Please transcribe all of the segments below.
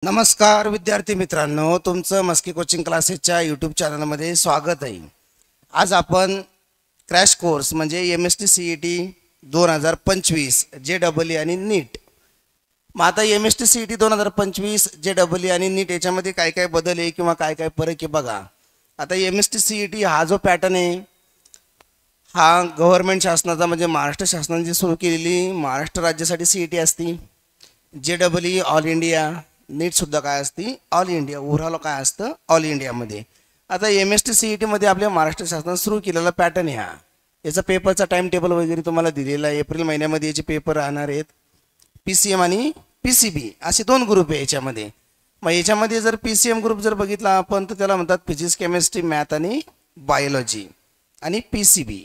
नमस्कार विद्यार्थी मित्रांनो, तुमचं मस्की कोचिंग क्लासेसच्या यूट्यूब चॅनलमध्ये स्वागत आहे. आज आपण क्रॅश कोर्स म्हणजे MST-CET 2025 JEE आणि नीट. मग आता MST-CET 2025 JEE आणि नीट याच्यामध्ये काय काय बदल आहे किंवा काय काय फरक आहे बघा. आता MST-CET हा जो पॅटर्न आहे हा गव्हर्नमेंट शासनाचा म्हणजे महाराष्ट्र शासनाने सुरू केलेली महाराष्ट्र राज्यासाठी CET असती. JEE ऑल इंडिया, नीट सुद्धा काय असती ऑल इंडिया, ओव्हरऑल काय असतं ऑल इंडियामध्ये. आता MST-CET मध्ये आपल्या महाराष्ट्र शासनाने सुरू केलेला पॅटर्न आहे हा. याचा पेपरचा टाइम टेबल वगैरे तुम्हाला दिलेला आहे. एप्रिल महिन्यामध्ये याचे पेपर राहणार आहेत. PCM आणि PCB असे दोन ग्रुप आहे याच्यामध्ये. मग याच्यामध्ये जर PCM ग्रुप जर बघितला आपण तर त्याला म्हणतात फिजिक्स, केमिस्ट्री, मॅथ आणि बायोलॉजी. आणि PCB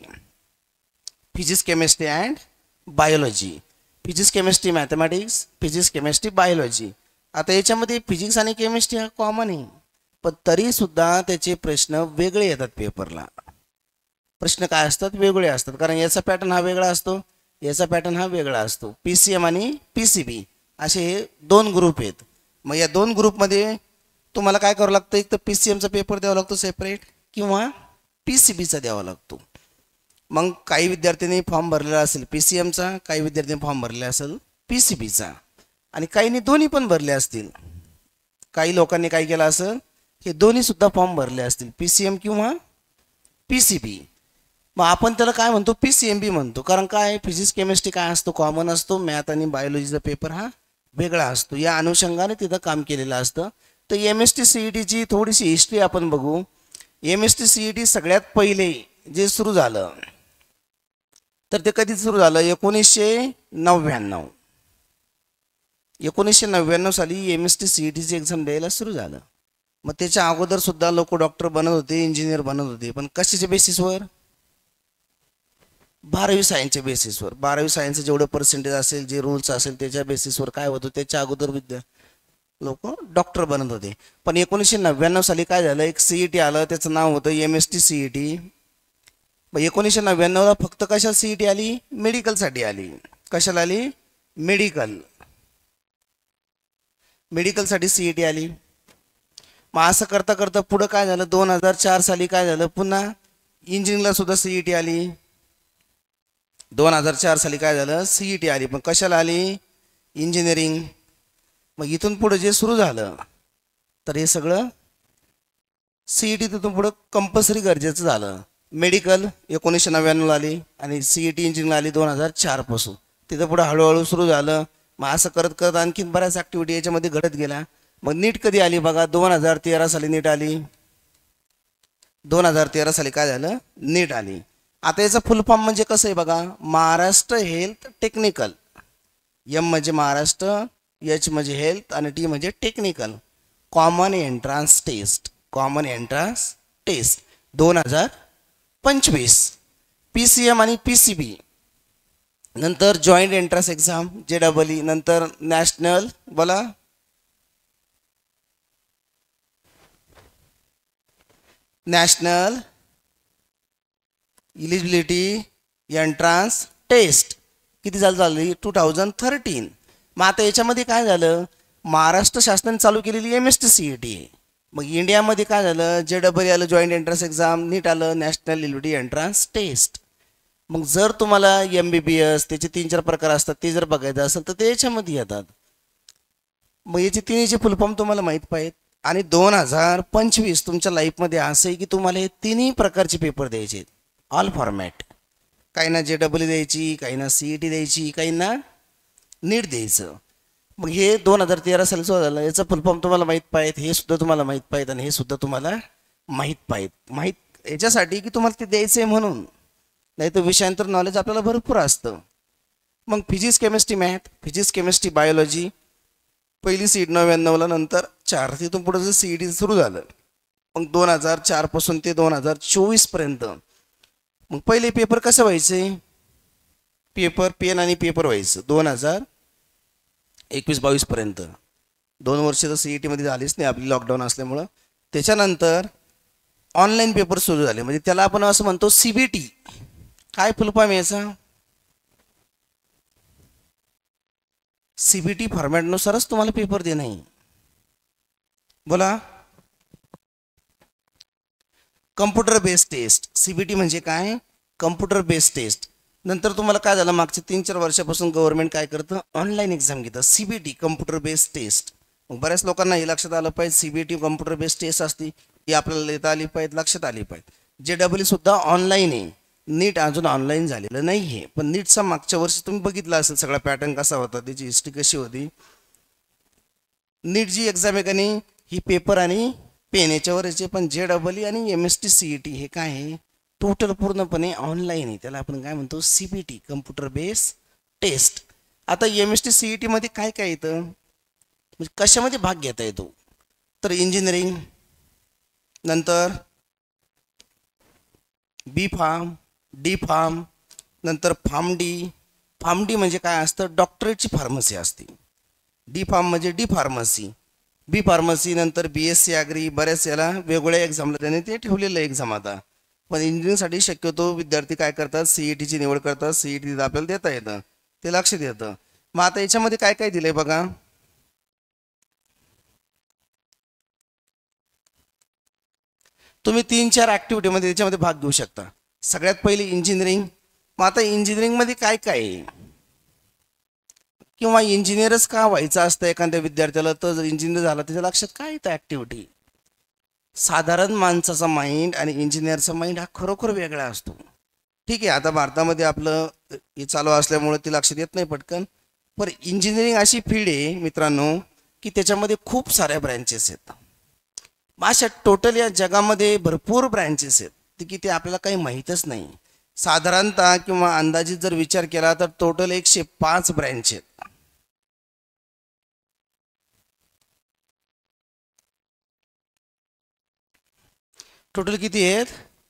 physics, chemistry and biology, physics, chemistry, mathematics, physics, chemistry, biology. आता याच्यामध्ये फिजिक्स आणि केमिस्ट्री हा कॉमन आहे, पण तरीसुद्धा त्याचे प्रश्न वेगळे येतात पेपरला. प्रश्न काय असतात वेगळे असतात, कारण याचा पॅटर्न हा वेगळा असतो, याचा पॅटर्न हा वेगळा असतो. PCM आणि PCB असे हे दोन ग्रुप आहेत. मग या दोन ग्रुपमध्ये तुम्हाला काय करावं लागतं, एक तर PCMचा पेपर द्यावा लागतो सेपरेट किंवा PCBचा द्यावा लागतो. मग काही विद्यार्थ्यांनी फॉर्म भरलेला असेल PCMचा, काही विद्यार्थ्यांनी फॉर्म भरलेला असेल PCBचा, आणि काहींनी दोन्ही पण भरले असतील. काही लोकांनी काय केलं असं हे दोन्ही सुद्धा फॉर्म भरले असतील, PCM किंवा PCB. मग आपण त्याला काय म्हणतो PCMB म्हणतो, कारण काय फिजिक्स, केमिस्ट्री काय असतो कॉमन असतो, मॅथ आणि बायोलॉजीचा पेपर हा वेगळा असतो. या अनुषंगाने तिथं काम केलेलं असतं. तर MST-CETची थोडीशी हिस्ट्री आपण बघू. MST-CET सगळ्यात पहिले जे सुरू झालं तर ते कधी सुरू झालं, 1999. 1999 साली MST-CETची एक्झाम द्यायला सुरू झालं. मग त्याच्या अगोदर सुद्धा लोक डॉक्टर बनत होते, इंजिनियर बनत होते, पण कशाच्या बेसिसवर, 12वी सायन्सच्या बेसिसवर. 12वी सायन्सचं जेवढं पर्सेंटेज असेल, जे रूल्स असेल त्याच्या बेसिसवर काय होतं, त्याच्या अगोदर लोक डॉक्टर बनत होते. पण 1999 साली काय झालं, एक CET आलं, त्याचं नाव होतं MST-CET. मग 1999ला फक्त कशा CET आली, मेडिकलसाठी आली. कशाला आली, मेडिकलसाठी CET आली. मग असं करता करता पुढं काय झालं, 2004 साली काय झालं, पुन्हा इंजिनिअरिंगला सुद्धा CET आली. 2004 साली काय झालं, CET आली, पण कशाला आली, इंजिनिअरिंग. मग इथून पुढं जे सुरू झालं तर हे सगळं CET तिथून पुढं कंपल्सरी गरजेचं झालं. मेडिकल 1999 आली आणि CET इंजिनिअरिंग आली 2004 पासून. तिथं पुढं हळूहळू सुरू झालं. मग असं करत करत आणखीन बऱ्याच ॲक्टिव्हिटी याच्यामध्ये घडत गेल्या. मग नीट कधी आली बघा, 2013 साली नीट आली. 2013 साली काय झालं, नीट आली. आता याचा फुल फॉर्म म्हणजे कसं आहे बघा, महाराष्ट्र हेल्थ टेक्निकल. M म्हणजे महाराष्ट्र, H म्हणजे हेल्थ आणि T म्हणजे technical. Common entrance test, common entrance test 2025. PCM आणि PCB नंतर जॉईंट एंट्रन्स एक्झाम JEE, नंतर नॅशनल बोला नॅशनल इलिजिबिलिटी एंट्रान्स टेस्ट किती झाली 2013. मग आता याच्यामध्ये काय झालं, महाराष्ट्र शासनाने चालू केलेली MST-CET आहे. मग इंडियामध्ये काय झालं, JEE आलं जॉईंट एंट्रन्स एक्झाम, नीट आलं नॅशनल इलिजिबिलिटी एंट्रन्स टेस्ट. मग जर तुम्हाला MBBS त्याचे 3-4 प्रकार असतात ते जर बघायचं असेल तर ते याच्यामध्ये येतात. मग याचे तिन्हीचे फुल फॉर्म तुम्हाला माहीत पाहिजेत. आणि 2025 तुमच्या लाईफमध्ये असं आहे की तुम्हाला हे तिन्ही प्रकारचे पेपर द्यायचे आहेत, ऑल फॉर्मॅट. काहींना JEE द्यायची, काहींना CET द्यायची, काहींना नीट द्यायचं. मग हे 2013 साली सुरू झालं. याचं फुल फॉर्म तुम्हाला माहीत पाहिजे, हे सुद्धा तुम्हाला माहीत पाहिजे आणि हे सुद्धा तुम्हाला माहीत पाहिजे याच्यासाठी की तुम्हाला ते द्यायचं आहे म्हणून, नाही तर विषयांतर नॉलेज आपल्याला भरपूर असतं. मग physics, chemistry, math, physics, chemistry, biology पहिली CET 99ला, नंतर 4 तिथून पुढे जर CET सुरू झालं. मग 2004 पासून ते 2024 पर्यंत मग पहिले पेपर कसं व्हायचे, पेपर पेन आणि पेपर व्हायचं 2021-22 पर्यंत. 2 वर्ष तर CET मध्ये झालीच नाही आपली लॉकडाऊन असल्यामुळं. त्याच्यानंतर ऑनलाईन पेपर सुरू झाले, म्हणजे त्याला आपण असं म्हणतो CBT. काय फुल फॉर्म याचा, CBT फॉर्मॅटनुसारच तुम्हाला पेपर देणं आहे. बोला. कम्प्युटर बेस्ड टेस्ट, सीबीटी म्हणजे काय? Computer based test. नंतर तुम्हाला काय झालं, मागच्या 3-4 वर्षापासून गव्हर्नमेंट काय करतं, ऑनलाईन एक्झाम घेतं, सीबीटी कम्प्युटर बेस्ड टेस्ट. मग बऱ्याच लोकांना हे लक्षात आलं पाहिजे, सीबीटी कम्प्युटर बेस्ड टेस्ट असती, ही आपल्याला लिहिता आली पाहिजे, लक्षात आली पाहिजे. JEE सुद्धा ऑनलाईन आहे, नीट अजून ऑनलाईन झालेलं नाही आहे. पण नीटचा मागच्या वर्षी तुम्ही बघितला असेल सगळा पॅटर्न कसा होता, त्याची हिस्ट्री कशी होती. नीट जी एक्झाम आहे का नाही, ही पेपर आणि पेन याच्यावर याचे, पण JEE आणि MST CET हे काय आहे, टोटल पूर्णपणे ऑनलाईन आहे. त्याला आपण काय म्हणतो, CBT कम्प्युटर बेस्ड टेस्ट. आता MST CET मध्ये काय काय येतं, म्हणजे कशामध्ये भाग घेता येतो, तर इंजिनिअरिंग, नंतर बी फार्म, डी फार्म, नंतर फार्म डी म्हणजे काय असतं, डॉक्टरेटची फार्मसी असते. डी फार्म म्हणजे डी फार्मसी, बी फार्मसी, नंतर BSc ॲग्री. बऱ्याच याला वेगवेगळ्या एक्झामला त्याने ते ठेवलेलं एक्झाम. आता पण इंजिनिअरिंगसाठी शक्यतो विद्यार्थी काय करतात, CETची निवड करतात. CET आपल्याला देता येतं, ते लक्षात येतं. मग आता याच्यामध्ये काय काय दिलंय बघा, तुम्ही 3-4 ॲक्टिव्हिटीमध्ये त्याच्यामध्ये भाग घेऊ शकता. सगळ्यात पहिली इंजिनिअरिंग. मग आता इंजिनिअरिंगमध्ये काय काय आहे, किंवा इंजिनियरच का व्हायचं असतं एखाद्या विद्यार्थ्याला, तर जर इंजिनियर झाला त्याच्या लक्षात काय येतं ॲक्टिव्हिटी. साधारण माणसाचा माइंड आणि इंजिनियरचा माइंड हा खरोखर वेगळा असतो. ठीक आहे, आता भारतामध्ये आपलं हे चालू असल्यामुळे ते लक्षात येत नाही पटकन. पण इंजिनिअरिंग अशी फील्ड आहे मित्रांनो, की त्याच्यामध्ये खूप साऱ्या ब्रँचेस आहेत. अशा टोटल या जगामध्ये भरपूर ब्रँचेस आहेत की ते आपल्याला काही माहीतच नाही. साधारणतः किंवा अंदाजित जर विचार केला तर टोटल 105 ब्रँच आहेत. टोटल किती आहेत,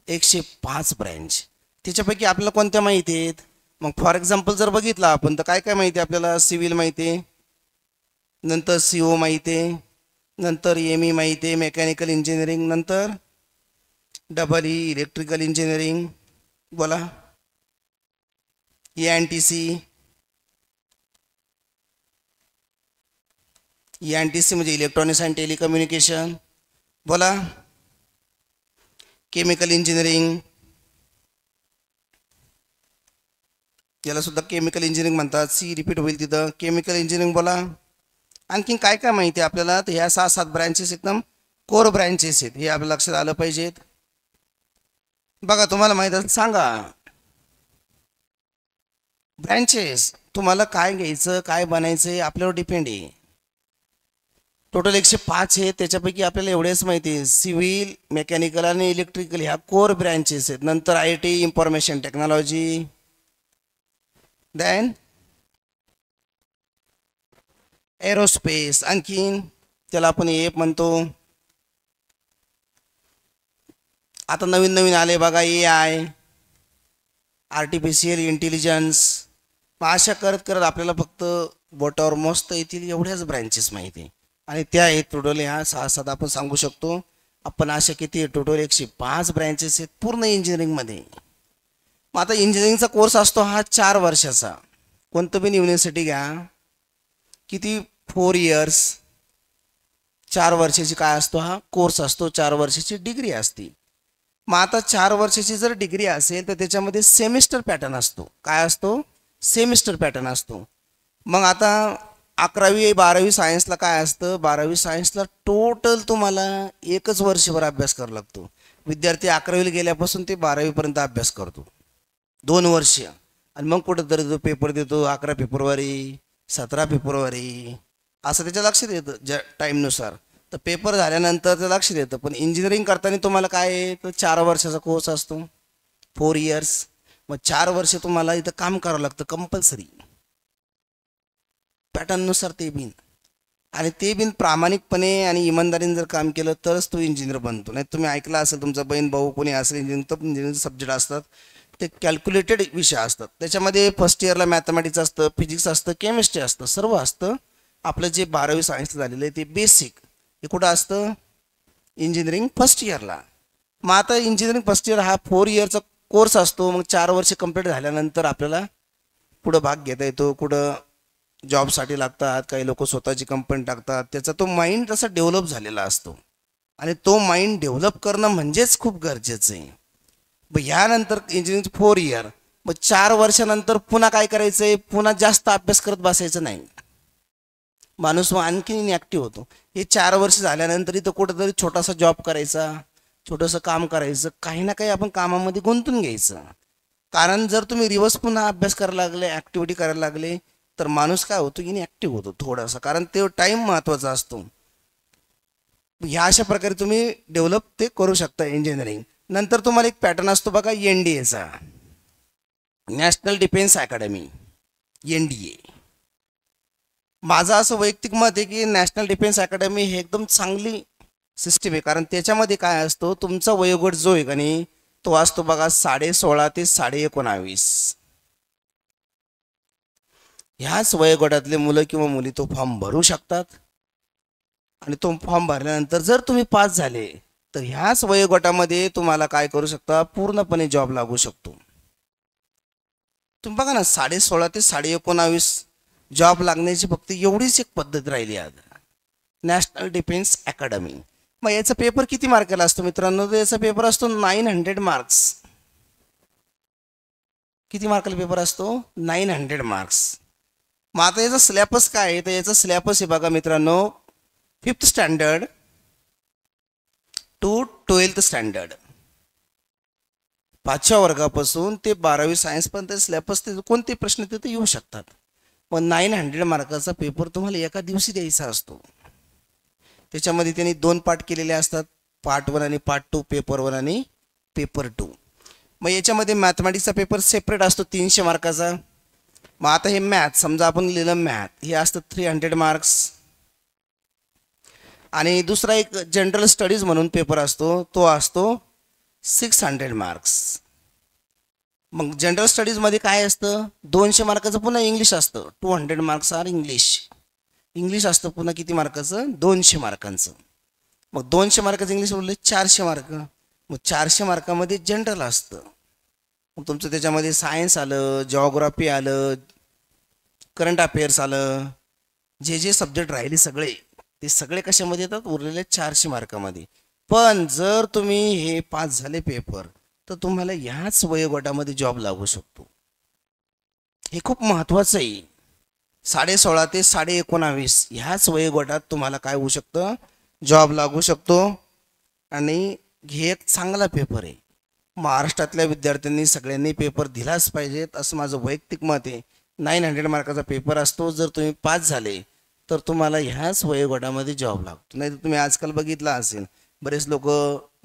105 ब्रँच. त्याच्यापैकी आपल्याला कोणत्या माहिती आहेत, मग फॉर एक्झाम्पल जर बघितलं आपण तर काय काय माहिती आहे आपल्याला, सिव्हिल माहिती आहे, नंतर CO माहिती आहे, नंतर ME माहिती आहे, मेकॅनिकल इंजिनिअरिंग, नंतर EE इलेक्ट्रिकल इंजिनिअरिंग, बोला, ENTC म्हणजे इलेक्ट्रॉनिक्स अँड टेलिकम्युनिकेशन, बोला, केमिकल इंजिनिअरिंग, याला सुद्धा केमिकल इंजिनिअरिंग म्हणतात. रिपीट होईल तिथं, केमिकल इंजिनिअरिंग. बोला, आणखीन काय काय माहिती आहे आपल्याला, तर ह्या 6-7 ब्रँचेस एकदम कोर ब्रँचेस आहेत, हे आपल्या लक्षात आलं पाहिजेत. बघा तुम्हाला माहित असेल सांगा, ब्रँचेस तुम्हाला काय घ्यायचं काय बनायचं आहे आपल्यावर डिपेंड आहे. टोटल 105 आहे, त्याच्यापैकी आपल्याला एवढेच माहिती आहे, सिव्हिल, मेकॅनिकल आणि इलेक्ट्रिकल ह्या कोर ब्रँचेस आहेत. नंतर IT information technology, then aerospace, आणखीन त्याला आपण AP म्हणतो. आता नवीन नवीन आले बघा, AI, आर्टिफिशियल इंटेलिजन्स. अशा करत करत आपल्याला फक्त बोटावर मस्त येतील एवढ्याच ब्रँचेस माहिती आहे, आणि त्या आहेत टोटल ह्या 6-7 आपण सांगू शकतो आपण. अशा किती टोटल 105 ब्रँचेस आहेत पूर्ण इंजिनिअरिंगमध्ये. मग आता इंजिनिअरिंगचा कोर्स असतो हा 4 वर्षाचा. कोणतं पण युनिव्हर्सिटी घ्या, किती 4 इयर्स, 4 वर्षाची काय असतो हा कोर्स असतो, 4 वर्षाची डिग्री असते. मग आता 4 वर्षाची जर डिग्री असेल तर त्याच्यामध्ये सेमिस्टर पॅटर्न असतो. काय असतो, सेमिस्टर पॅटर्न असतो. मग आता 11वी 12वी सायन्सला काय असतं, 12वी सायन्सला टोटल तुम्हाला एकच वर्षभर अभ्यास करावा लागतो. विद्यार्थी 11वीला गेल्यापासून ते 12वीपर्यंत अभ्यास करतो, 2 वर्ष. आणि मग कुठंतरी जो पेपर देतो 11 फेब्रुवारी 17 फेब्रुवारी असं त्याच्या लक्षात येतं ज्या टाईमनुसार. तर पेपर झाल्यानंतर ते लक्षात येतं. पण इंजिनिअरिंग करताना तुम्हाला काय आहे, तर 4 वर्षाचा कोर्स असतो, 4 इयर्स. मग 4 वर्ष तुम्हाला इथं काम करावं लागतं कंपल्सरी पॅटर्ननुसार. ते बिन आणि ते बिन प्रामाणिकपणे आणि इमानदारीने जर काम केलं तरच तो इंजिनियर बनतो. नाही तुम्ही ऐकलं असेल, तुमचा बहीण भाऊ कोणी असेल इंजिनिअरिंग, तर इंजिनिअरिंग सब्जेक्ट असतात ते कॅल्क्युलेटेड विषय असतात. त्याच्यामध्ये फर्स्ट इयरला मॅथमॅटिक्स असतं, फिजिक्स असतं, केमिस्ट्री असतं, सर्व असतं. आपलं जे 12वी सायन्सला झालेलं आहे ते बेसिक हे कुठं असतं, इंजिनिअरिंग फर्स्ट इयरला. मग आता इंजिनिअरिंग फर्स्ट इयर हा 4 इयरचा कोर्स असतो. मग 4 वर्ष कंप्लीट झाल्यानंतर आपल्याला पुढं भाग घेता येतो, कुठं जॉबसाठी लागतात, काही लोक स्वतःची कंपनी टाकतात. त्याचा तो माइंड तसा डेव्हलप झालेला असतो आणि तो माइंड डेव्हलप करणं म्हणजेच खूप गरजेचं आहे. मग ह्यानंतर इंजिनिअरिंग 4 इयर, मग 4 वर्षानंतर पुन्हा काय करायचं आहे, पुन्हा जास्त अभ्यास करत बसायचं नाही. माणूस मग आणखी इनॅक्टिव्ह होतो. हे 4 वर्ष झाल्यानंतर इथं कुठंतरी छोटासा जॉब करायचा, छोटंसं काम करायचं, काही ना काही आपण कामामध्ये गुंतून घ्यायचं. कारण जर तुम्ही रिवर्स पुन्हा अभ्यास करायला लागले, ॲक्टिव्हिटी करायला लागले, तर माणूस काय होतो, इनॅक्टिव्ह होतो थोडासा, कारण ते टाईम महत्त्वाचा असतो. ह्या अशा प्रकारे तुम्ही डेव्हलप ते करू शकता इंजिनिअरिंग. नंतर तुम्हाला एक पॅटर्न असतो बघा NDAचा, नॅशनल डिफेन्स अकॅडमी, NDA. माझं असं वैयक्तिक मत आहे की नॅशनल डिफेन्स अकॅडमी हे एकदम चांगली सिस्टीम आहे. कारण त्याच्यामध्ये काय असतो, तुमचा वयोगट जो आहे का नाही, तो असतो बघा 16.5 ते 19.5. ह्याच वयोगटातले मुलं किंवा मुली तो फॉर्म भरू शकतात आणि तो फॉर्म भरल्यानंतर जर तुम्ही पास झाले तर ह्याच वयोगटामध्ये तुम्हाला काय करू शकता, पूर्णपणे जॉब लागू शकतो. तुम्ही बघा ना, 16.5 ते 19.5 जॉब लागण्याची फक्त एवढीच एक पद्धत राहिली आज, नॅशनल डिफेन्स अकॅडमी. मग याचा पेपर किती मार्काला असतो मित्रांनो, तर याचा पेपर असतो 900 मार्क्स. किती मार्काला पेपर असतो, 900 मार्क्स. मग आता याचा सिलेबस काय आहे, तर याचा सिलेबस आहे बघा मित्रांनो, 5th standard to 12th standard, 5व्या वर्गापासून ते 12वी सायन्सपर्यंत सिलेबस. ते कोणते प्रश्न तिथे येऊ शकतात. पण 900 मार्काचा पेपर तुम्हाला एका दिवशी द्यायचा असतो. त्याच्यामध्ये त्यांनी 2 पार्ट केलेले असतात, पार्ट 1 आणि पार्ट 2, पेपर 1 आणि पेपर 2. मग याच्यामध्ये मॅथमॅटिक्सचा पेपर सेपरेट असतो 300 मार्काचा. मग आता हे मॅथ, समजा आपण लिहिलं मॅथ, हे असतं 300 मार्क्स. आणि दुसरा एक जनरल स्टडीज म्हणून पेपर असतो, तो असतो 600 मार्क्स. मग जनरल स्टडीजमध्ये काय असतं, 200 मार्काचं पुन्हा इंग्लिश असतं, 200 मार्क्स आर इंग्लिश. इंग्लिश असतं पुन्हा किती मार्काचं, 200 मार्कांचं. मग 200 मार्काचं इंग्लिश बोलले 400 मार्क. मग 400 मार्कामध्ये जनरल असतं. मग तुमचं त्याच्यामध्ये सायन्स आलं, जॉग्राफी आलं, करंट अफेअर्स आलं, जे जे सब्जेक्ट राहिले सगळे, ते सगळे कशामध्ये येतात, उरलेले 400 मार्कामध्ये. पण जर तुम्ही हे पास झाले पेपर, तर तुम्हाला ह्याच वयोगटामध्ये जॉब लागू शकतो. हे खूप महत्त्वाचं आहे. 16.5 ते 19.5 ह्याच वयोगटात तुम्हाला काय होऊ शकतं, जॉब लागू शकतो. आणि हे एक चांगला पेपर आहे. महाराष्ट्रातल्या विद्यार्थ्यांनी सगळ्यांनी पेपर दिलाच पाहिजेत, असं माझं वैयक्तिक मत आहे. 900 मार्काचा पेपर असतो. जर तुम्ही पास झाले तर तुम्हाला ह्याच वयोगटामध्ये जॉब लागतो. नाही तर तुम्ही आजकाल बघितलं असेल, बरेच लोक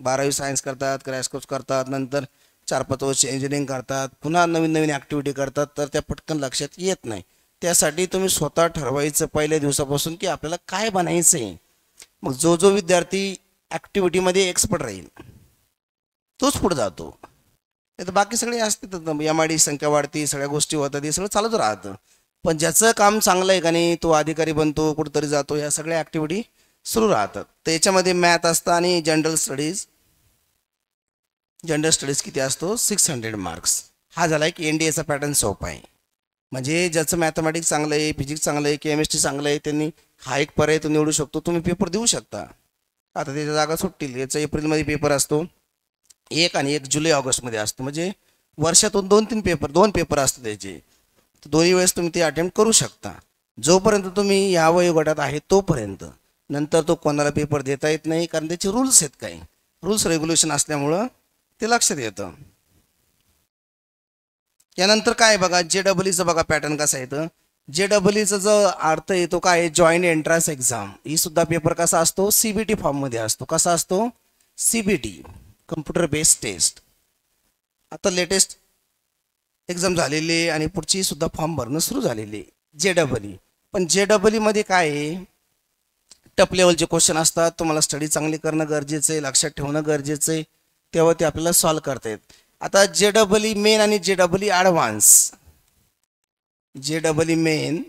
12वी सायन्स करतात, क्रॅश कोर्स करतात, नंतर 4-5 वर्ष इंजिनिअरिंग करतात, पुन्हा नवीन नवीन ॲक्टिव्हिटी करतात, तर त्या पटकन लक्षात येत नाही. त्यासाठी तुम्ही स्वतः ठरवायचं पहिल्या दिवसापासून की आपल्याला काय बनायचं आहे. मग जो जो विद्यार्थी ॲक्टिव्हिटीमध्ये एक्सपर्ट राहील तोच पुढे जातो. नाही तर बाकी सगळे असते, MID संख्या वाढती, सगळ्या गोष्टी होतात, हे सगळं चालत राहतं. पण ज्याचं काम चांगलं आहे का नाही, तो अधिकारी बनतो, कुठंतरी जातो, ह्या सगळ्या ॲक्टिव्हिटी सुरू राहतात. त्याच्यामध्ये मॅथ असतं आणि जनरल स्टडीज. जनरल स्टडीज किती असतो, 600 मार्क्स. हा झाला एक NDAचा पॅटर्न सोपा आहे. म्हणजे ज्याचं मॅथमॅटिक्स चांगलं आहे, फिजिक्स चांगलं आहे, केमिस्ट्री चांगलं आहे, त्यांनी हा एक पर्याय तो निवडू शकतो. तुम्ही पेपर देऊ शकता. आता त्याच्या जागा सुटतील. याचा एप्रिलमध्ये पेपर असतो 1 आणि 1 जुलै-ऑगस्टमध्ये असतो. म्हणजे वर्षातून 2-3 पेपर, 2 पेपर असतात त्याचे. तर दोन्ही वेळेस तुम्ही ते अटेम्प्ट करू शकता. जोपर्यंत तुम्ही या वयोगटात आहे तोपर्यंत. नंतर तो कोणाला पेपर देता येत नाही, कारण त्याचे रूल्स आहेत, काही रूल्स रेग्युलेशन असल्यामुळं ते लक्षात येतं. यानंतर काय बघा, JEEचं बघा पॅटर्न कसा येतं. JEEचा जो अर्थ येतो काय, जॉईंट एंट्रन्स एक्झाम. ही सुद्धा पेपर कसा असतो, CBT फॉर्ममध्ये असतो. कसा असतो, CBT, कम्प्युटर बेस्ड टेस्ट. आता लेटेस्ट एक्झाम झालेली आणि पुढची सुद्धा फॉर्म भरणं सुरू झालेली JEE. पण JEEमध्ये काय आहे, टप लेवलचे क्वेश्चन असतात. तुम्हाला स्टडी चांगली करणं गरजेचं आहे, लक्षात ठेवणं गरजेचं आहे, तेव्हा ते आपल्याला सॉल्व करता येत. आता JEE मेन आणि JEE ॲडव्हान्स. JEE मेन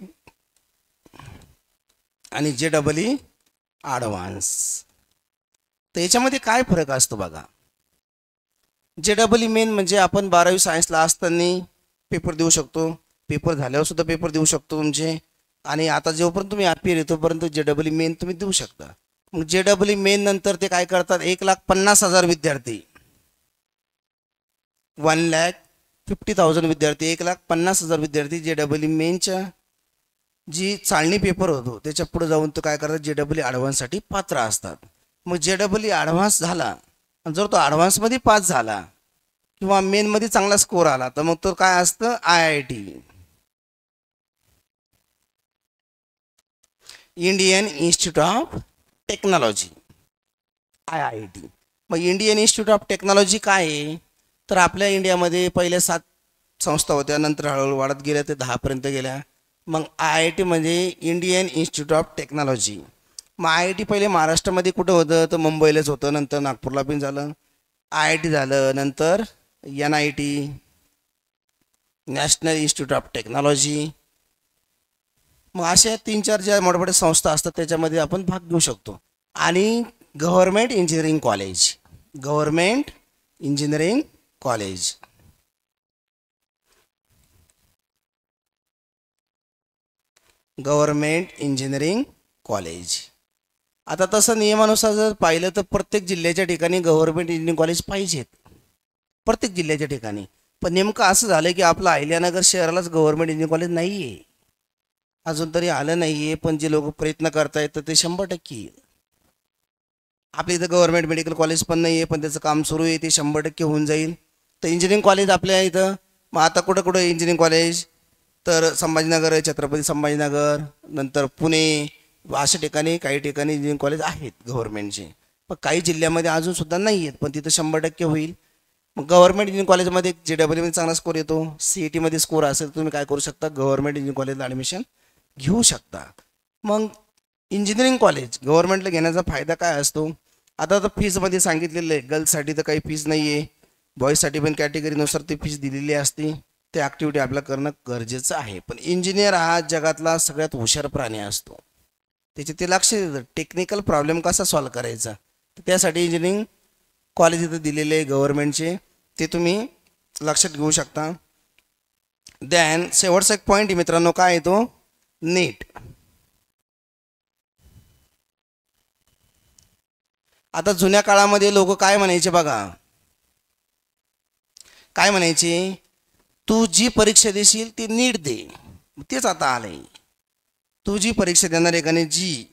आणि JEE ॲडव्हान्स, तर याच्यामध्ये काय फरक असतो बघा. JEE मेन म्हणजे आपण 12वी सायन्सला असताना पेपर देऊ शकतो, पेपर झाल्यावर सुद्धा पेपर देऊ शकतो तुमचे. आणि आता जोपर्यंत तुम्ही अपीयर आहे तोपर्यंत JEE मेन तुम्ही देऊ शकता. मग JEE मेन नंतर ते काय करतात, 1,50,000 विद्यार्थी, 1,50,000 विद्यार्थी, 1,50,000 विद्यार्थी JEE मेनच्या जी चाळणी पेपर होतो त्याच्या पुढे जाऊन तो काय करतात, JEE ॲडव्हान्ससाठी पात्र असतात. मग JEE ॲडव्हान्स झाला, जर तो ॲडव्हान्समध्ये पास झाला किंवा मेनमध्ये चांगला स्कोर आला तर मग तो काय असतं, IIT, Indian institute of technology, IIT. मग इंडियन इन्स्टिट्यूट ऑफ टेक्नॉलॉजी काय आहे, तर आपल्या इंडियामध्ये पहिले 7 संस्था होत्या, नंतर हळूहळू वाढत गेल्या ते 10पर्यंत गेल्या. मग IIT म्हणजे इंडियन इन्स्टिट्यूट ऑफ टेक्नॉलॉजी. मग IIT पहिले महाराष्ट्रामध्ये कुठं होतं, तर मुंबईलाच होतं, नंतर नागपूरला पण झालं, IIT झालं, नंतर NIT, national institute of technology. मग अशा 3-4 ज्या मोठमोठ्या संस्था असतात त्याच्यामध्ये आपण भाग घेऊ शकतो. आणि government engineering college, government engineering college, government engineering college. आता तसं नियमानुसार जर पाहिलं तर प्रत्येक जिल्ह्याच्या ठिकाणी गव्हर्मेंट इंजिनिअरिंग कॉलेज पाहिजेत, प्रत्येक जिल्ह्याच्या ठिकाणी. पण नेमकं असं झालं की आपलं अहिल्यानगर शहरालाच गव्हर्मेंट इंजिनिअरिंग कॉलेज नाही आहे, अजून तरी आलं नाही आहे. पण जे लोक प्रयत्न करतायत तर ते 100% आपल्या इथं गव्हर्मेंट मेडिकल कॉलेज पण नाही आहे, पण त्याचं काम सुरू आहे, ते 100% होऊन जाईल. तर इंजिनिअरिंग कॉलेज आपल्या इथं, मग आता कुठं कुठं इंजिनिअरिंग कॉलेज, तर संभाजीनगर आहे, छत्रपती संभाजीनगर, नंतर पुणे, अशा ठिकाणी काही ठिकाणी इंजिनिअरिंग कॉलेज आहेत गव्हर्मेंटचे. पण काही जिल्ह्यामध्ये अजूनसुद्धा नाही आहेत, पण तिथं 100% होईल. मग गव्हर्मेंट इंजिनिअरिंग कॉलेजमध्ये JEE चांगला स्कोर येतो, CETमध्ये स्कोर असेल तर तुम्ही काय करू शकता, गव्हर्मेंट इंजिनिअरिंग कॉलेजला ॲडमिशन घेऊ शकता. मग इंजिनिअरिंग कॉलेज गव्हर्मेंटला घेण्याचा फायदा काय असतो, आता तर फीजमध्ये सांगितलेलं आहे, गर्ल्ससाठी तर काही फीज नाही आहे, बॉईजसाठी पण कॅटेगरीनुसार ती फीज दिलेली असते, ते ॲक्टिव्हिटी आपल्याला करणं गरजेचं आहे. पण इंजिनियर हा जगातला सगळ्यात हुशार प्राणी असतो, त्याचे ते लक्ष देतं टेक्निकल प्रॉब्लेम कसा सॉल्व करायचा, तर त्यासाठी इंजिनिअरिंग कॉलेज इथं दिलेले आहे गव्हर्मेंटचे, ते तुम्ही लक्षात घेऊ शकता. देन शेवटचा एक पॉईंट मित्रांनो काय येतो, नीट. आता जुन्या काळामध्ये लोक काय म्हणायचे बघा, काय म्हणायचे, तू जी परीक्षा देशील ती नीट दे. तेच आता आलंय, तू जी परीक्षा देणार आहे का जी,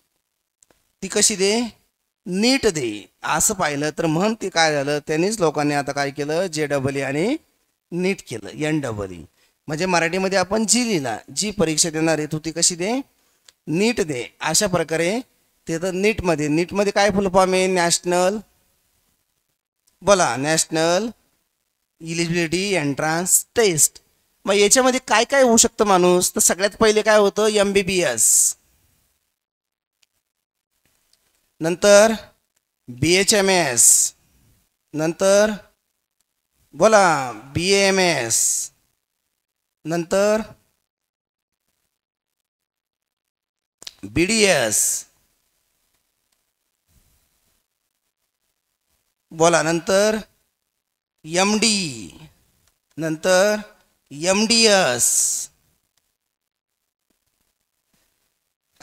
ती कशी दे, नीट दे. असं पाहिलं तर म्हण ते काय झालं, त्यांनीच लोकांनी आता काय केलं, JEE आणि नीट केलं, NEE. म्हणजे मराठीमध्ये आपण जी लिहिला, जी परीक्षा देणार आहे तू ती कशी दे, नीट दे. अशा प्रकारे ते तर नीटमध्ये काय फुल फॉर्म आहे, नॅशनल, बोला, नॅशनल इलिजिबिलिटी एंट्रन्स टेस्ट. मग याच्यामध्ये काय काय होऊ शकतं माणूस, तर सगळ्यात पहिले काय होतं, MBBS, नंतर BHMS, नंतर बोला BAMS, नंतर BDS, बोला, नंतर MD, नंतर MDS.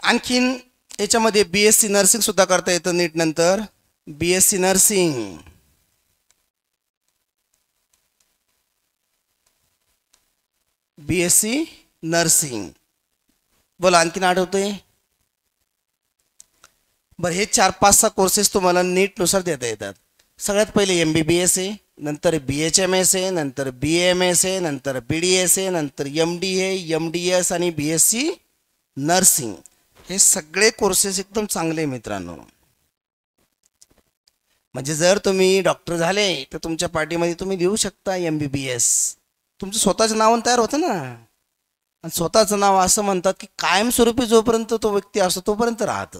आणखीन याच्यामध्ये BSc नर्सिंग सुद्धा करता येतं नीट नंतर, BSc नर्सिंग, BSc नर्सिंग. बोला आणखीन आठवतंय, बरं हे 4-5-6 कोर्सेस तुम्हाला नीटनुसार देता येतात. सगळ्यात पहिले MBBS आहे, नंतर BHMS आहे, नंतर BAMS आहे, नंतर BDS आहे, नंतर MD आहे, MDS आणि BSc नर्सिंग. हे सगळे कोर्सेस एकदम चांगले मित्रांनो. म्हणजे जर तुम्ही डॉक्टर झाले तर तुमच्या पार्टीमध्ये तुम्ही देऊ शकता MBBS, तुमचं स्वतःचं नाव तयार होतं ना. आणि स्वतःचं नाव असं म्हणतात की कायमस्वरूपी जोपर्यंत तो व्यक्ती असतो तोपर्यंत राहतं.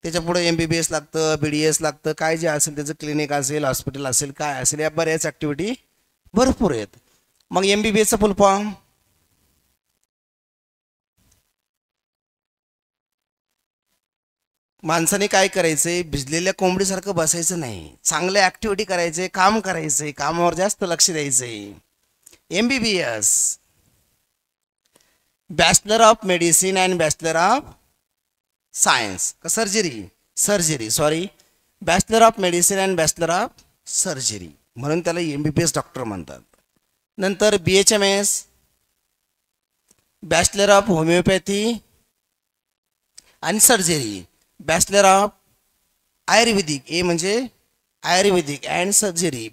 त्याच्या पुढे MBBS लागतं, BDS लागतं, काय जे असेल त्याचं क्लिनिक असेल, हॉस्पिटल असेल, काय असेल, या बऱ्याच ॲक्टिव्हिटी भरपूर आहेत. मग MBBSचा फुल फॉर्म, माणसाने काय करायचंय, भिजलेल्या कोंबडीसारखं बसायचं नाही, चांगल्या ॲक्टिव्हिटी करायचे, काम करायचंय, कामावर जास्त लक्ष द्यायचंय. MBBS bachelor of medicine and bachelor of science का surgery sorry, bachelor of medicine and bachelor of surgery, म्हणून त्याला MBBS डॉक्टर म्हणतात. नंतर BHMS बॅचलर ऑफ होमिओपॅथी आणि surgery, bachelor of Ayurvedic, A म्हणजे आयुर्वेदिक अँड सर्जरी,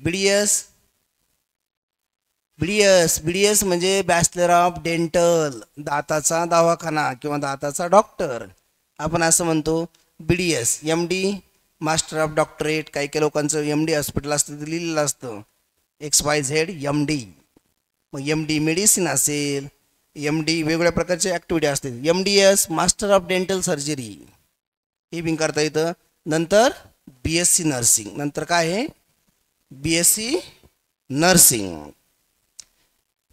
BDS म्हणजे बॅचलर ऑफ डेंटल, दाताचा दवाखाना किंवा दाताचा डॉक्टर, आपण असं म्हणतो BDS. MD master of doctorate, काही काही लोकांचं MD हॉस्पिटल असतं ते लिहिलेलं असतं XYZ MD. मग MD मेडिसिन असेल, MD वेगवेगळ्या प्रकारचे ॲक्टिव्हिटी असते. MDS master of dental surgery हे बिन करता येतं. नंतर BSc नर्सिंग, नंतर काय आहे BSc नर्सिंग.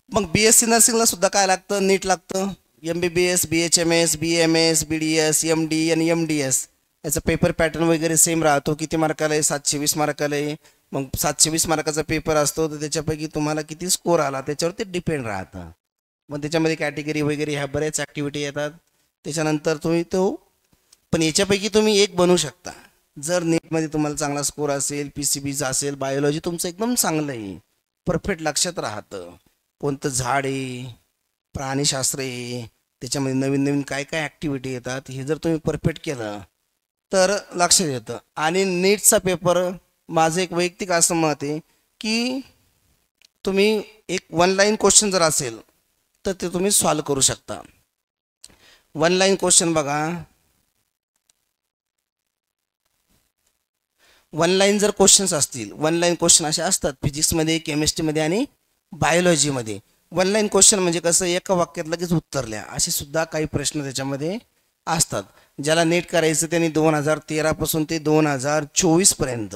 मग BSc नर्सिंगला सुद्धा काय लागतं, नीट लागतं. MBBS BHMS BMS BDS MD आणि MDS याचा पेपर पॅटर्न वगैरे सेम राहतो. किती मार्काला आहे, 720 मार्काला आहे. मग 720 मार्काचा पेपर असतो, तर त्याच्यापैकी तुम्हाला किती स्कोर आला त्याच्यावरती डिपेंड राहतं. मग त्याच्यामध्ये कॅटेगरी वगैरे ह्या बऱ्याच ॲक्टिव्हिटी येतात. त्याच्यानंतर तुम्ही तो पण याच्यापैकी तुम्ही एक बनू शकता जर नीटमध्ये तुम्हाला चांगला स्कोर असेल, PCBचा असेल, बायोलॉजी तुमचं एकदम चांगलं आहे, परफेक्ट लक्षात राहतं, कोणतं झाड आहे, प्राणीशास्त्र आहे, त्याच्यामध्ये नवीन नवीन काय काय ॲक्टिव्हिटी येतात, हे जर तुम्ही परफेक्ट केलं तर लक्षात येतं. आणि नीटचा पेपर माझं एक वैयक्तिक असं मत आहे की तुम्ही एक 1 लाईन क्वेश्चन जर असेल तर ते तुम्ही सॉल्व करू शकता. 1 लाईन क्वेश्चन बघा, 1 लाईन जर क्वेश्चन्स असतील, 1 लाईन क्वेश्चन असे असतात फिजिक्समध्ये, केमिस्ट्रीमध्ये आणि बायोलॉजीमध्ये. 1 लाईन क्वेश्चन म्हणजे कसं, एका वाक्यात लगेच उत्तरल्या असे सुद्धा काही प्रश्न त्याच्यामध्ये असतात. ज्याला नीट करायचं त्यांनी 2013 पासून ते 2024 पर्यंत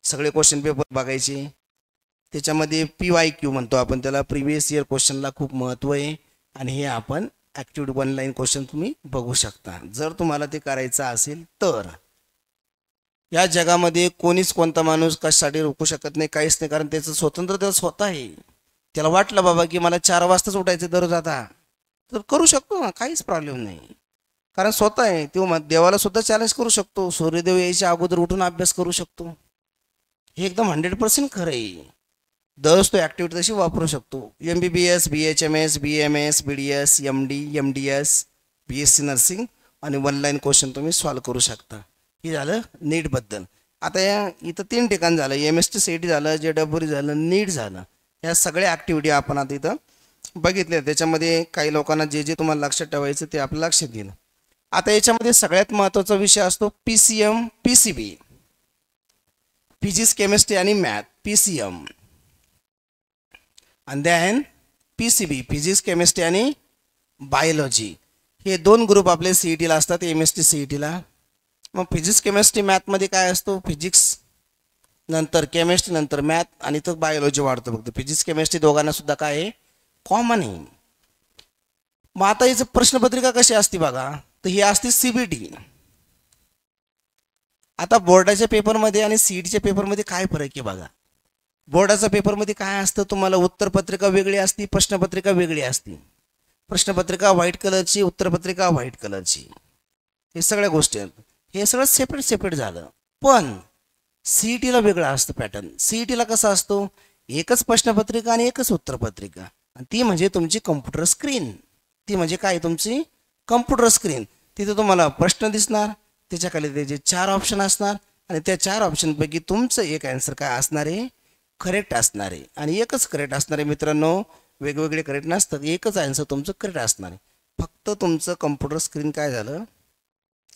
सगळे क्वेश्चन पेपर बघायचे. त्याच्यामध्ये PYQ म्हणतो आपण त्याला, प्रिव्हियस इयर क्वेश्चनला खूप महत्त्व आहे. आणि हे आपण ॲक्टिव्हिटी 1 लाईन क्वेश्चन तुम्ही बघू शकता जर तुम्हाला ते करायचं असेल तर. या जगामध्ये कोणीच कोणता माणूस कशासाठी रोखू शकत नाही, काहीच नाही, कारण त्याचं स्वतंत्र त्याला स्वतः आहे. त्याला वाटलं बाबा की मला 4 वाजताच उठायचं दररोज आता, तर करू शकतो ना, काहीच प्रॉब्लेम नाही, कारण स्वतः आहे. तो देवाला सुद्धा चॅलेंज करू शकतो, सूर्यदेव यायच्या अगोदर उठून अभ्यास करू शकतो. हे एकदम 100% खरं आहे. दररोज तो ॲक्टिव्हिटी तशी वापरू शकतो. MBBS BHMS BMS BDS MD MDS BSc nursing आणि 1 लाईन क्वेश्चन तुम्ही सॉल्व करू शकता. हे झालं नीटबद्दल. आता या इथं 3 ठिकाण झालं, MST CET झालं, JEE झालं, नीट झालं. ह्या सगळ्या ॲक्टिव्हिटी आपण आता इथं बघितल्या. त्याच्यामध्ये काही लोकांना जे जे तुम्हाला लक्षात ठेवायचं ते आपलं लक्षात येईल. आता याच्यामध्ये सगळ्यात महत्त्वाचा विषय असतो PCM PCB, फिजिक्स केमिस्ट्री आणि मॅथ, PCM. आणि देन PCB फिजिक्स केमिस्ट्री आणि बायोलॉजी. हे 2 ग्रुप आपले CETला असतात, MST CETला. मग फिजिक्स केमिस्ट्री मॅथमध्ये काय असतो, फिजिक्स नंतर केमिस्ट्री नंतर मॅथ आणि तो बायोलॉजी वाढतो फक्त. फिजिक्स केमिस्ट्री दोघांना सुद्धा काय आहे, कॉमन आहे. मग आता याचं प्रश्नपत्रिका कशी असते बघा, तर ही असते CBT. आता बोर्डाच्या पेपरमध्ये आणि CETच्या पेपरमध्ये काय फरक आहे बघा. बोर्डाच्या पेपरमध्ये काय असतं, तुम्हाला उत्तरपत्रिका वेगळी असते, प्रश्नपत्रिका वेगळी असते. प्रश्नपत्रिका व्हाईट कलरची, उत्तरपत्रिका व्हाईट कलरची, हे सगळ्या गोष्टी आहेत. हे सगळं सेपरेट झालं. पण CETला वेगळं असतं पॅटर्न. CETला कसं असतो, एकच प्रश्नपत्रिका आणि एकच उत्तरपत्रिका, आणि ती म्हणजे तुमची कम्प्युटर स्क्रीन. ती म्हणजे काय, तुमची कम्प्युटर स्क्रीन. तिथे तुम्हाला प्रश्न दिसणार, त्याच्याखाली त्याचे 4 ऑप्शन असणार, आणि त्या 4 ऑप्शनपैकी तुमचं एक आन्सर काय असणार आहे, करेक्ट असणार आहे. आणि एकच करेक्ट असणार आहे मित्रांनो, वेगवेगळे करेक्ट नसतात, एकच आन्सर तुमचं करेक्ट असणार आहे. फक्त तुमचं कम्प्युटर स्क्रीन काय झालं,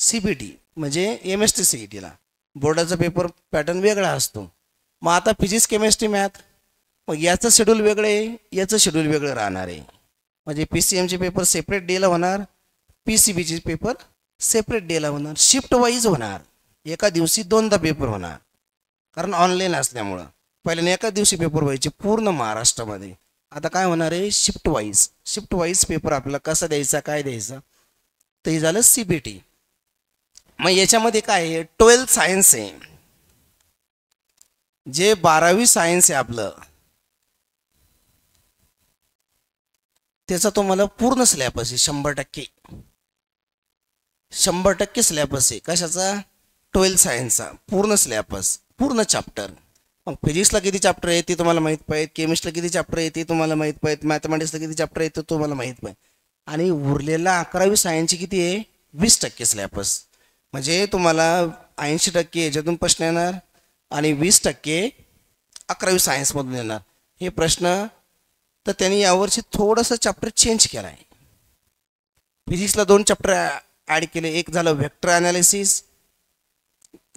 CBT म्हणजे MST CETला बोर्डाचा पेपर पॅटर्न वेगळा असतो. मग आता फिजिक्स केमिस्ट्री मॅथ, मग याचं शेड्यूल वेगळं आहे, याचं शेड्यूल वेगळं राहणार आहे. म्हणजे PCMचे पेपर सेपरेट डेला होणार, PCBचे पेपर सेपरेट डेला होणार, शिफ्ट वाईज होणार. एका दिवशी 2दा पेपर होणार, कारण ऑनलाईन असल्यामुळं. पहिल्याने एका दिवशी पेपर व्हायचे पूर्ण महाराष्ट्रामध्ये. आता काय होणार आहे, शिफ्ट वाईज पेपर आपल्याला कसा द्यायचा, काय द्यायचा, तर हे झालं CBT. मग याच्यामध्ये काय आहे, 12 सायन्स आहे, जे 12वी सायन्स आहे आपलं, त्याचा तुम्हाला पूर्ण स्लॅब असेल 100%. 100% स्लॅब असेल कशाचा? 12 सायन्सचा पूर्ण स्लॅबस, पूर्ण चॅप्टर. मग फिजिक्सला किती चॅप्टर आहे ते तुम्हाला माहीत पाहिजे, केमिस्ट्रीला किती चॅप्टर आहे ते तुम्हाला माहीत पाहिजे, मॅथमॅटिक्सला किती चॅप्टर आहे ते तुम्हाला माहीत पाहिजे. आणि उरलेला 11वी सायन्सची किती आहे? 20% स्लॅबस. म्हणजे तुम्हाला 80% याच्यातून प्रश्न येणार आणि 20% 11वी सायन्समधून येणार. हे प्रश्न तर त्यांनी यावर्षी थोडंसं चॅप्टर चेंज केला आहे. फिजिक्सला 2 चॅप्टर ॲड केले. एक झालं व्हेक्टर ॲनालिसिस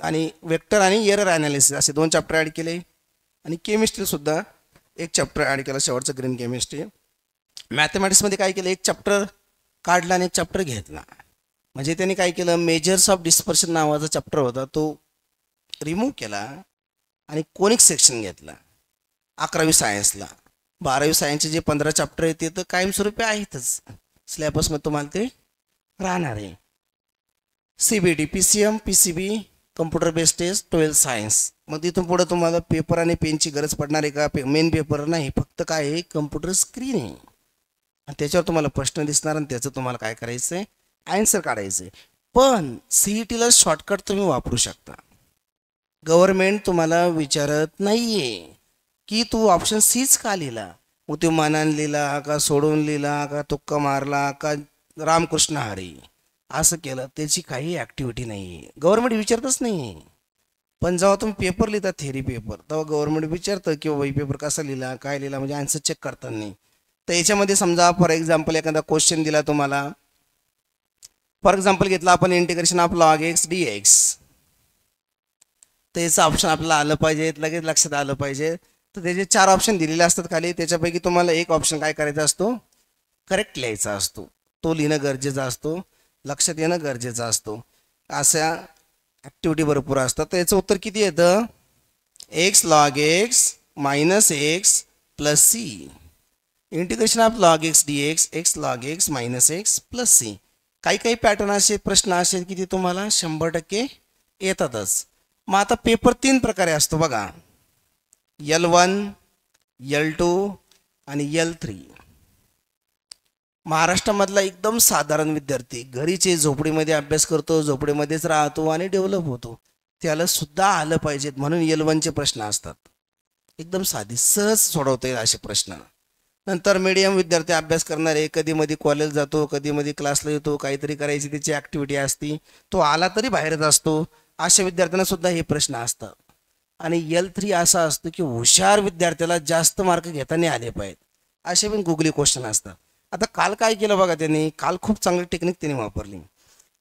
आणि वेक्टर आणि एरर ॲनालिसिस असे 2 चॅप्टर ॲड केले. आणि केमिस्ट्रीसुद्धा एक चॅप्टर ॲड केला, शेवटचं ग्रीन केमिस्ट्री. मॅथमॅटिक्समध्ये काय केलं? एक चॅप्टर काढला आणि एक चॅप्टर घेतला. म्हणजे त्यांनी काय केलं? मेजर्स ऑफ डिस्पर्शन नावाचा चॅप्टर होता तो रिमूव्ह केला आणि कोनिक सेक्शन घेतला 11वी सायन्सला. 12वी सायन्सचे जे 15 चॅप्टर आहेत ते तर कायमस्वरूपी आहेतच, सिलेबसमध्ये तुम्हाला ते राहणार आहे. CBT, PCM, PCB, computer based test, 12 science. मग तिथून पुढे तुम्हाला पेपर आणि पेनची गरज पडणार आहे का? मेन पेपर नाही, फक्त काय आहे? कम्प्युटर स्क्रीन आहे आणि त्याच्यावर तुम्हाला प्रश्न दिसणार आणि त्याचं तुम्हाला काय करायचं आहे? आन्सर काढायचं आहे. पण CETला शॉर्टकट तुम्ही वापरू शकता. गव्हर्नमेंट तुम्हाला विचारत नाही आहे की तू ऑप्शन सीच का लिहिला, मग तू मनाने लिहिला का सोडून लिहिला का तुक्का मारला का रामकृष्ण हरी असं केलं, त्याची काही ॲक्टिव्हिटी नाही आहे. गव्हर्नमेंट विचारतच नाही आहे. पण जेव्हा तुम्ही पेपर लिहिता थेरी पेपर, तेव्हा गव्हर्नमेंट विचारतं की बाबा पेपर कसा लिहिला, काय लिहिला, म्हणजे आन्सर चेक करतात नाही. तर याच्यामध्ये समजा फॉर एक्झाम्पल एखादा क्वेश्चन दिला तुम्हाला, फॉर एक्झाम्पल घेतला आपण integration of log x dx, तर याचं ऑप्शन आपल्याला आलं पाहिजे, लगेच लक्षात आलं पाहिजे. तर त्याचे 4 ऑप्शन दिलेले असतात खाली, त्याच्यापैकी तुम्हाला एक ऑप्शन काय करायचा असतो? करेक्ट लिहायचा असतो. तो लिहिणं गरजेचं असतो, लक्षात येणं गरजेचं असतो. अशा ॲक्टिव्हिटी भरपूर असतात. तर याचं उत्तर किती येतं? x log x minus x plus c. Integration of log x dx x log x minus x plus c. काही काही पॅटर्न असे प्रश्न असे की ते तुम्हाला 100% येतातच. मग आता पेपर 3 प्रकारे असतो बघा, L1, L2 आणि L3. महाराष्ट्रामधला एकदम साधारण विद्यार्थी घरीचे झोपडीमध्ये अभ्यास करतो, झोपडीमध्येच राहतो आणि डेव्हलप होतो, त्याला सुद्धा आलं पाहिजेत म्हणून L1चे प्रश्न असतात. एकदम साधी सहज सोडवता येईल असे प्रश्न. नंतर मीडियम विद्यार्थी अभ्यास करणारे, कधी मध्ये कॉलेज जातो, कधी मध्ये क्लासला येतो, काहीतरी करायची त्याची ॲक्टिव्हिटी असती, तो आला तरी बाहेरच असतो, अशा विद्यार्थ्यांना सुद्धा हे प्रश्न असतात. आणि L3 असा असतो की हुशार विद्यार्थ्याला जास्त मार्क घेता नाही आले पाहिजेत, असे पण गुगली क्वेश्चन असतात. आता काल काय केलं बघा त्यांनी, काल खूप चांगली टेक्निक त्यांनी वापरली.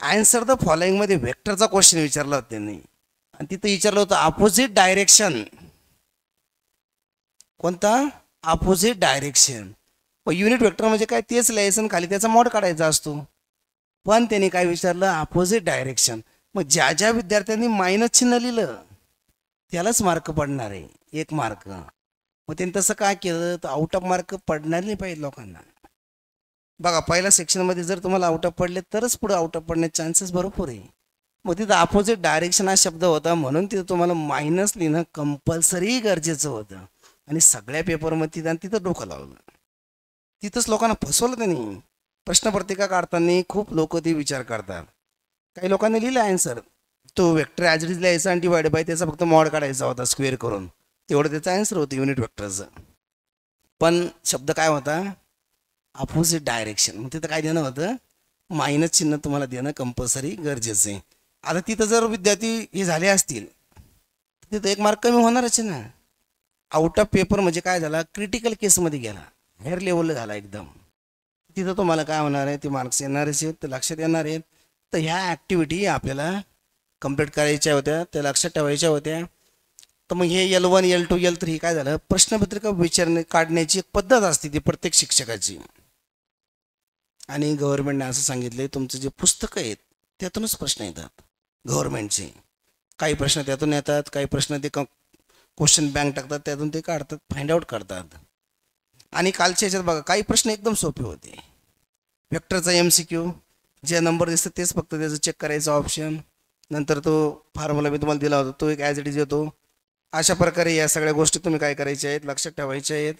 आन्सर द फॉलोइंगमध्ये वेक्टरचा क्वेश्चन विचारला होता त्यांनी आणि तिथं विचारलं होतं अपोजिट डायरेक्शन. कोणता? Opposite direction. मग युनिट वेक्टर म्हणजे काय? तेच लिहायचं खाली त्याचा मॉड काढायचा असतो. पण त्यांनी काय विचारलं? Opposite direction. मग ज्या ज्या विद्यार्थ्यांनी मायनस चिन्ह लिहिलं त्यालाच मार्क पडणार आहे, 1 मार्क. मग त्यांनी तसं काय केलं तर आउट ऑफ मार्क पडणार नाही पाहिजे लोकांना. बघा पहिल्या सेक्शनमध्ये जर तुम्हाला आउट ऑफ पडले तरच पुढे आउट ऑफ पडण्याचे चान्सेस भरपूर आहे. मग तिथं अपोजिट डायरेक्शन हा शब्द होता म्हणून तिथं तुम्हाला मायनस लिहिणं कंपल्सरी गरजेचं होतं. आणि सगळ्या पेपरमध्ये तिथं डोकं लावलं, तिथंच लोकांना फसवलं त्यांनी. प्रश्नपत्रिका काढताना खूप लोक ते विचार करतात. काही लोकांनी लिहिलं आन्सर, तो वेक्टर ॲज इट इज लिहायचा आणि डिवाइड बाय त्याचा फक्त मॉड काढायचा होता स्क्वेअर करून, तेवढं त्याचं आन्सर होतं युनिट वेक्टरचं. पण शब्द काय होता? Opposite direction. मग तिथं काय देणं होतं? मायनस चिन्ह तुम्हाला देणं कंपल्सरी गरजेचं आहे. आता तिथं जर विद्यार्थी हे झाले असतील तिथं 1 मार्क कमी होणारच आहे ना. आउट ऑफ पेपर म्हणजे काय झाला? क्रिटिकल केसमध्ये गेला, हायर लेवलला झाला एकदम. तिथं तुम्हाला काय होणार आहे? ते मार्क्स येणारच आहेत, ते लक्षात येणार आहेत. तर ह्या ॲक्टिव्हिटी आपल्याला कंप्लीट करायच्या होत्या, त्या लक्षात ठेवायच्या होत्या. तर मग हे L1, L2, L3 काय झालं? प्रश्नपत्रिका काढण्याची एक पद्धत असते ती प्रत्येक शिक्षकाची. आणि गव्हर्नमेंटने असं सांगितले तुमचं जे पुस्तकं आहेत त्यातूनच प्रश्न येतात गव्हर्नमेंटचे. काही प्रश्न त्यातून येतात, काही प्रश्न ते क्वेश्चन बँक टाकतात, त्यातून ते काढतात, फाइंड आउट करतात. आणि कालच्या ह्याच्यात बघा काही प्रश्न एकदम सोपे होते. वेक्टरचा MCQ, जे नंबर दिसतं तेच फक्त त्याचं चेक करायचा ऑप्शन, नंतर तो फॉर्म्युला मी तुम्हाला दिला होता तो एक ॲज इट इज येतो. अशा प्रकारे या सगळ्या गोष्टी तुम्ही काय करायच्या आहेत? लक्षात ठेवायच्या आहेत.